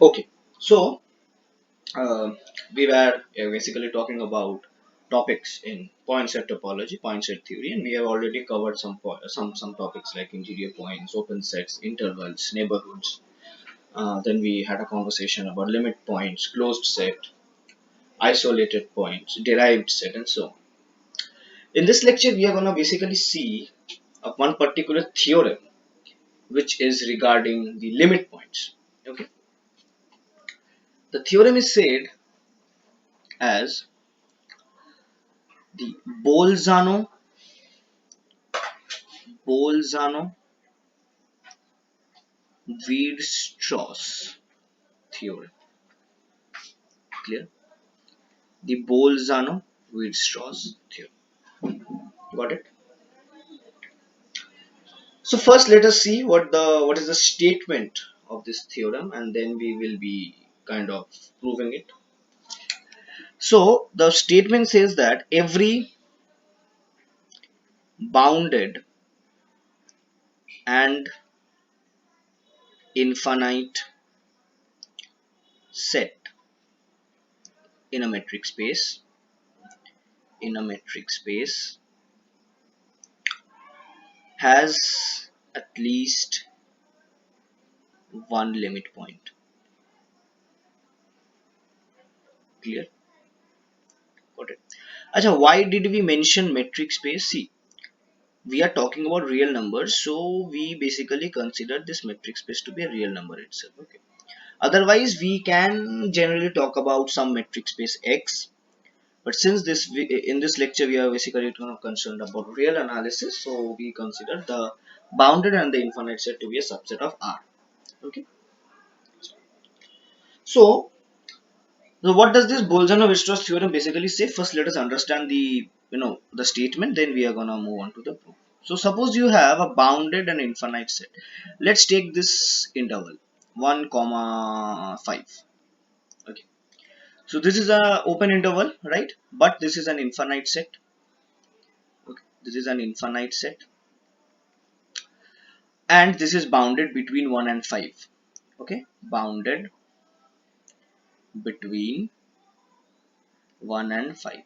Okay, so uh, we were basically talking about topics in point set topology, point set theory, and we have already covered some topics like interior points, open sets, intervals, neighborhoods. Then we had a conversation about limit points, closed set, isolated points, derived set, and so on. In this lecture, we are going to basically see one particular theorem, which is regarding the limit points. Okay, the theorem is said as the Bolzano Weierstrass theorem. Clear? The Bolzano Weierstrass theorem. Got it? So first, let us see what is the statement of this theorem, and then we will be kind of proving it. So the statement says that every bounded and infinite set in a metric space in a metric space has at least one limit point. Clear? Got it. Acha, why did we mention metric space? See, we are talking about real numbers, so we basically consider this metric space to be a real number itself. Okay. Otherwise, we can generally talk about some metric space X, but since in this lecture we are basically concerned about real analysis, so we consider the bounded and the infinite set to be a subset of R. Okay. So what does this Bolzano-Weierstrass theorem basically say? First, let us understand the statement. Then we are gonna move on to the proof. So suppose you have a bounded and infinite set. Let's take this interval 1, comma 5. Okay. So this is a open interval, right? But this is an infinite set. Okay. This is an infinite set, and this is bounded between 1 and 5. Okay. Bounded between 1 and 5.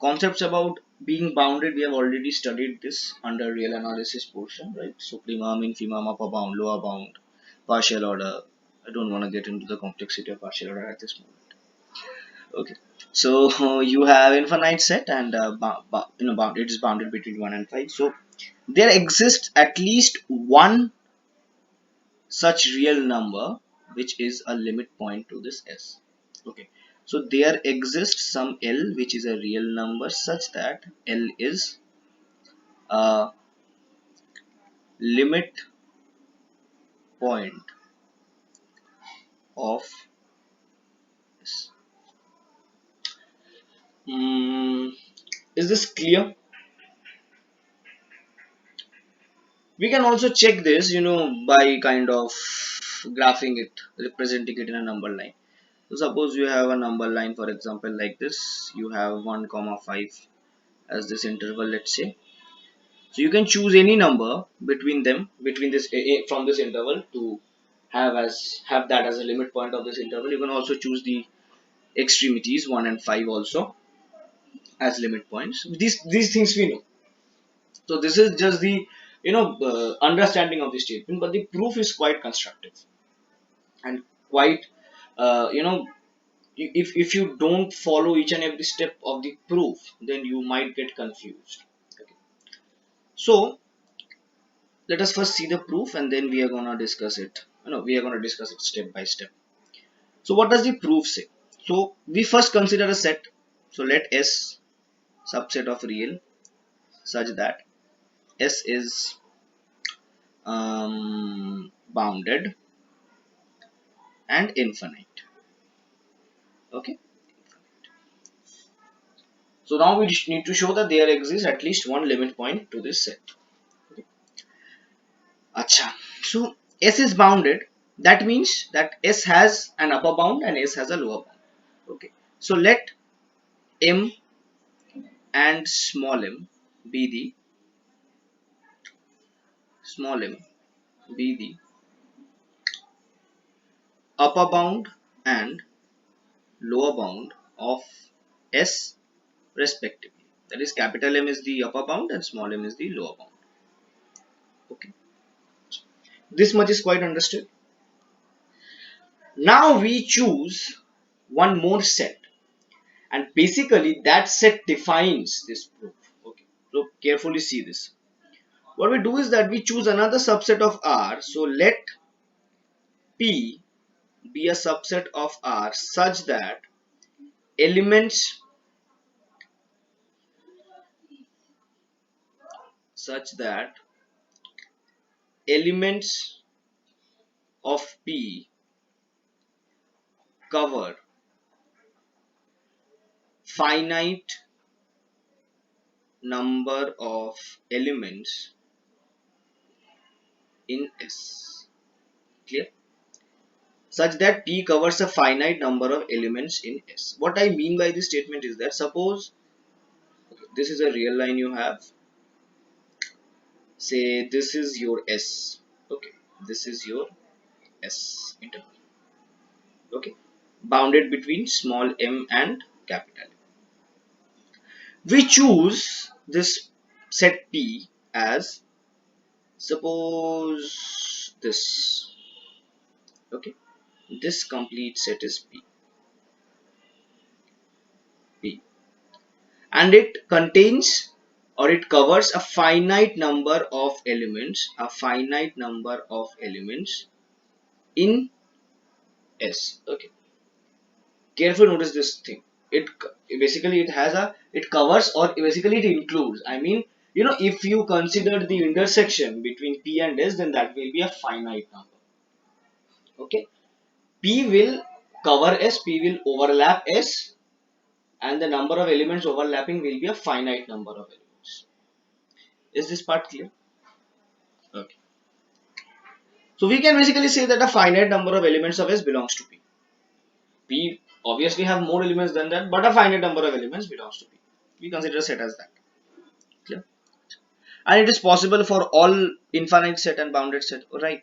Concepts about being bounded, we have already studied this under real analysis portion, right? Supremum, infimum, upper bound, lower bound, partial order. I don't want to get into the complexity of partial order at this moment. Okay, so you have infinite set, and bound, it is bounded between 1 and 5. So there exists at least one such real number which is a limit point to this S. Okay, so there exists some L which is a real number such that L is a limit point of S. Mm, is this clear? We can also check this, by kind of graphing it, representing it in a number line. So suppose you have a number line, for example, like this. You have 1, comma 5 as this interval, let's say. So you can choose any number between them, between this from this interval to have that as a limit point of this interval. You can also choose the extremities 1 and 5 also as limit points. These things we know. So this is just the understanding of the statement, but the proof is quite constructive and quite uh, you know if you don't follow each and every step of the proof, then you might get confused. Okay. So let us first see the proof, and then we are gonna discuss it. We are gonna discuss it step by step. So what does the proof say? So we first consider a set. So let S subset of real such that S is bounded and infinite. Okay. So now we just need to show that there exists at least one limit point to this set. Okay. Acha. So S is bounded. That means that S has an upper bound and S has a lower bound. Okay. So let M and be the small m be the upper bound and lower bound of S respectively. That is, capital M is the upper bound and small m is the lower bound. Okay, this much is quite understood. Now we choose one more set, and basically that set defines this proof. Okay, so carefully see this. What we do is that we choose another subset of R. So let P be a subset of R elements such that elements of P cover finite number of elements in S. Clear? Such that P covers a finite number of elements in S. What I mean by this statement is that suppose this is a real line you have. Say this is your S. Okay, this is your S interval. Okay, bounded between small m and capital M. We choose this set P as, suppose this. Okay, this complete set is P, and it contains or it covers a finite number of elements, in S. Okay, careful notice this thing. It basically it covers, or basically it includes, I mean, if you consider the intersection between P and S, then that will be a finite number. Okay, P will cover S, P will overlap S, and the number of elements overlapping will be a finite number of elements. Is this part clear? Okay, so we can basically say that a finite number of elements of S belongs to P. P obviously have more elements than that, but a finite number of elements belongs to P. We consider a set as that. Clear? And it is possible for all infinite set and bounded set, right?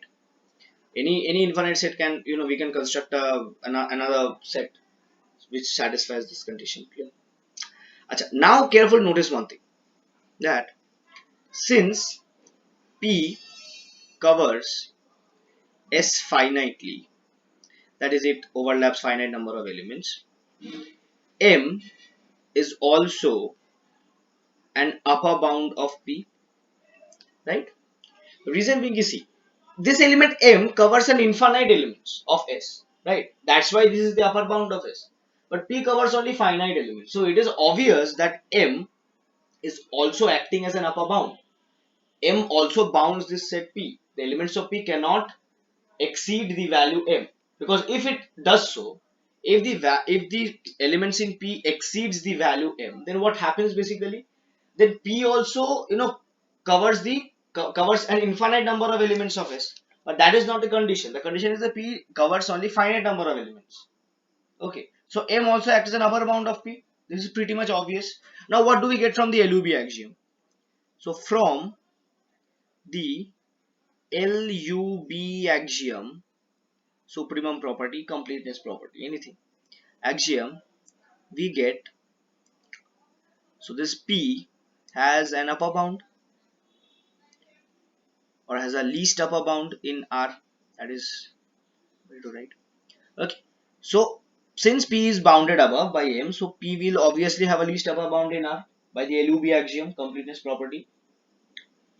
Any infinite set can, we can construct another set which satisfies this condition. Clear? Achha, now careful notice one thing, that since P covers S finitely, that is, it overlaps finite number of elements, M is also an upper bound of P, right? Reason being, you see, this element M covers an infinite elements of S, right? That's why this is the upper bound of S. But P covers only finite elements. So it is obvious that M is also acting as an upper bound. M also bounds this set P. The elements of P cannot exceed the value M, because if it does so, if the elements in P exceeds the value M, then what happens basically? Then P also covers an infinite number of elements of S, but that is not the condition. The condition is that P covers only finite number of elements. Okay, so M also acts as an upper bound of P. This is pretty much obvious. Now what do we get from the LUB axiom? So from the LUB axiom, supremum property, completeness property, anything, axiom, we get, so this P has an upper bound, or has a least upper bound in R. That is way to write. Okay, so since P is bounded above by M, so P will obviously have a least upper bound in R by the LUB axiom, completeness property,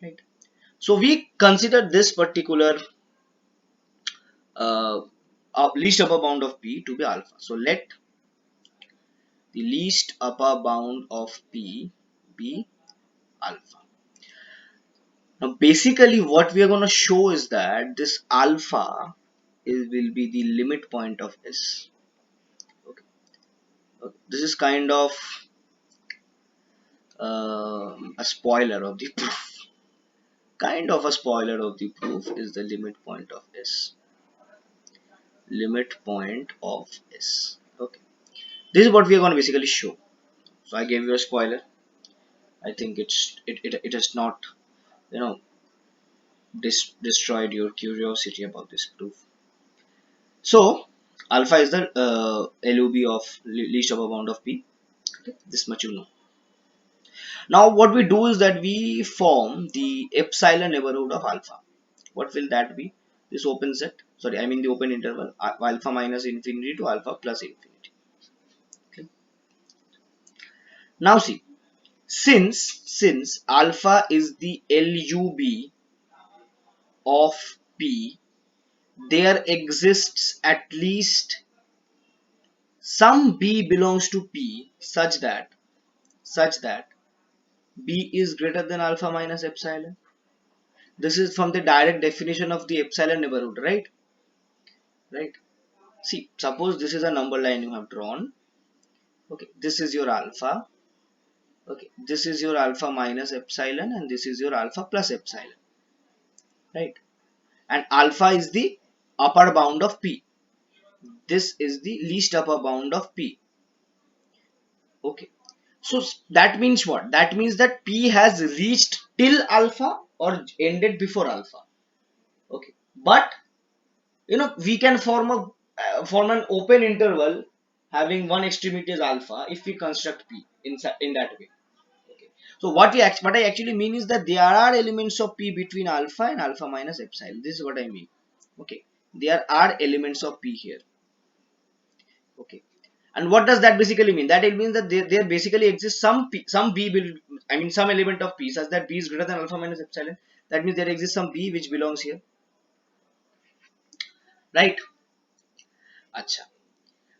right? So we consider this particular uh, least upper bound of P to be alpha. So let the least upper bound of P be alpha. Now basically what we are going to show is that this alpha will be the limit point of S. Okay. This is kind of a spoiler of the proof. Kind of a spoiler of the proof is the limit point of S. Limit point of S. Okay. This is what we are going to basically show. So I gave you a spoiler. I think it has not, you know, destroyed your curiosity about this proof. So Alpha is the LOB of least upper bound of P. Okay, this much you know. Now what we do is that we form the epsilon neighborhood of alpha. What will that be? This open set, sorry, I mean the open interval, alpha minus infinity to alpha plus infinity. Okay. Now see, since alpha is the LUB of P, there exists at least some B belongs to P such that B is greater than alpha minus epsilon. This is from the direct definition of the epsilon neighborhood, right? Right. See, suppose this is a number line you have drawn. Okay, this is your alpha. Okay, this is your alpha minus epsilon, and this is your alpha plus epsilon, right? And alpha is the upper bound of P. This is the least upper bound of P. Okay, so that means what? That means that P has reached till alpha or ended before alpha. Okay, but we can form an open interval having one extremity as alpha if we construct P in that way. Okay. So what I actually mean is that there are elements of P between alpha and alpha minus epsilon. This is what I mean. Okay, there are elements of P here. Okay, and what does that basically mean? That it means that there basically exists some B will, I mean some element of P such that B is greater than alpha minus epsilon. That means there exists some B which belongs here, right? Acha.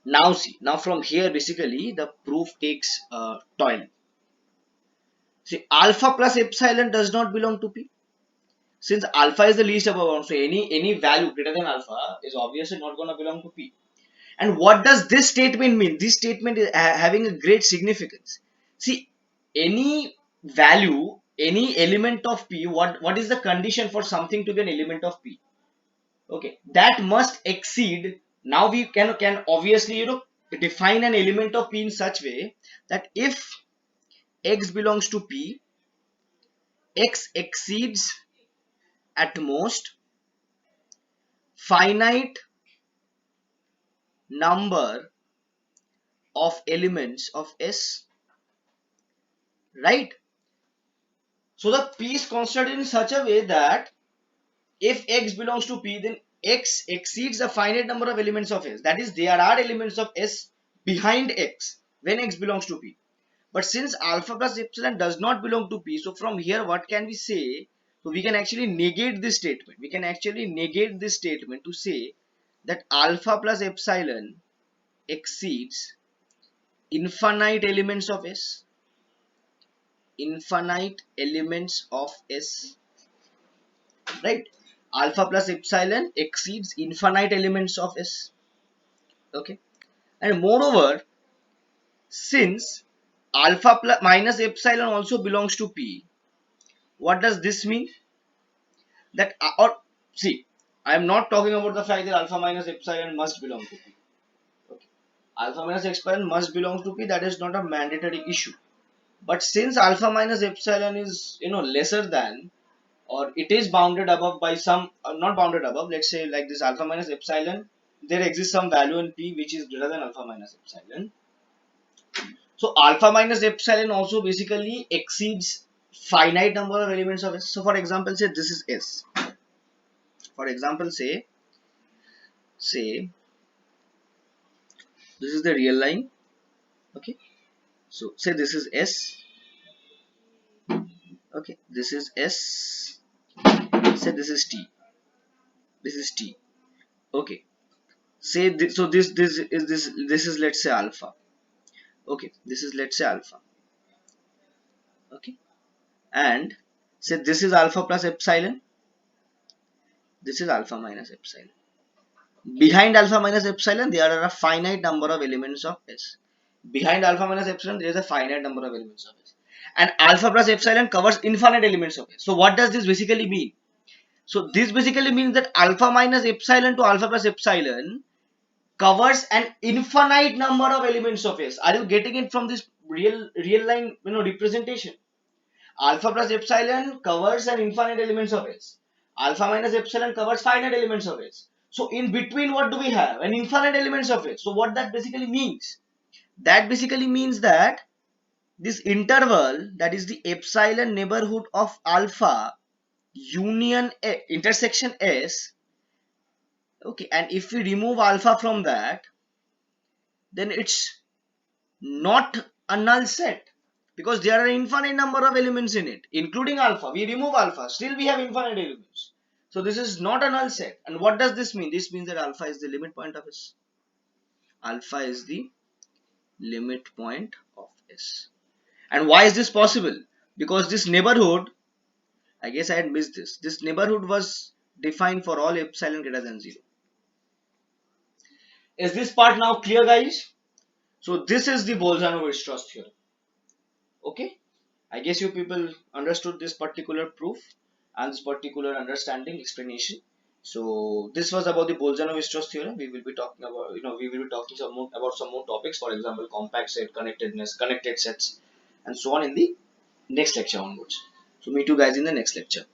Now see, now from here basically the proof takes toil. See, alpha plus epsilon does not belong to P. Since alpha is the least upper bound, so any value greater than alpha is obviously not going to belong to P. And what does this statement mean? This statement is having a great significance. See, any value, any element of P, what is the condition for something to be an element of P? Okay, that must exceed. Now we can obviously define an element of P in such way that if X belongs to P, X exceeds at most finite number of elements of S, right? So the P is constructed in such a way that if X belongs to P, then X exceeds the finite number of elements of S. That is, there are elements of S behind X when X belongs to P. But since alpha plus epsilon does not belong to P, so from here what can we say? So we can actually negate this statement. We can actually negate this statement to say that alpha plus epsilon exceeds infinite elements of S. Infinite elements of S, right? Alpha plus epsilon exceeds infinite elements of S. Okay, and moreover, since alpha plus minus epsilon also belongs to P, what does this mean? That or see, I am not talking about the fact that alpha minus epsilon must belong to P. Okay, alpha minus epsilon must belong to P. That is not a mandatory issue. But since alpha minus epsilon is lesser than, or it is bounded above by some not bounded above, let's say like this alpha minus epsilon, there exists some value in P which is greater than alpha minus epsilon. So alpha minus epsilon also basically exceeds finite number of elements of S. So for example, say this is S. For example, say this is the real line. Okay, so say this is S. Okay, this is S. Say this is T. This is T. Okay, say so this is let's say alpha. Okay, this is let's say alpha. Okay, and say this is alpha plus epsilon. This is alpha minus epsilon. Behind alpha minus epsilon there are a finite number of elements of S. Behind alpha minus epsilon there is a finite number of elements of S, and alpha plus epsilon covers infinite elements of S. So what does this basically mean? So this basically means that alpha minus epsilon to alpha plus epsilon covers an infinite number of elements of S. Are you getting it from this real line representation? Alpha plus epsilon covers an infinite elements of S. Alpha minus epsilon covers finite elements of S. So in between, what do we have? An infinite elements of it. So what that basically means? That basically means that this interval, that is the epsilon neighborhood of alpha union A, intersection S, okay, and if we remove alpha from that, then it's not a null set, because there are an infinite number of elements in it, including alpha. We remove alpha, still we have infinite elements. So this is not a null set. And what does this mean? This means that alpha is the limit point of S. Alpha is the limit point of S. And why is this possible? Because this neighborhood, I guess I had missed this. This neighborhood was defined for all epsilon greater than 0. Is this part now clear, guys? So this is the Bolzano-Weierstrass theorem. Okay? I guess you people understood this particular proof and this particular understanding explanation. So this was about the Bolzano-Weierstrass theorem. We will be talking about, we will be talking some more about some more topics, for example, compact set, connectedness, connected sets, and so on in the next lecture onwards. So meet you guys in the next lecture.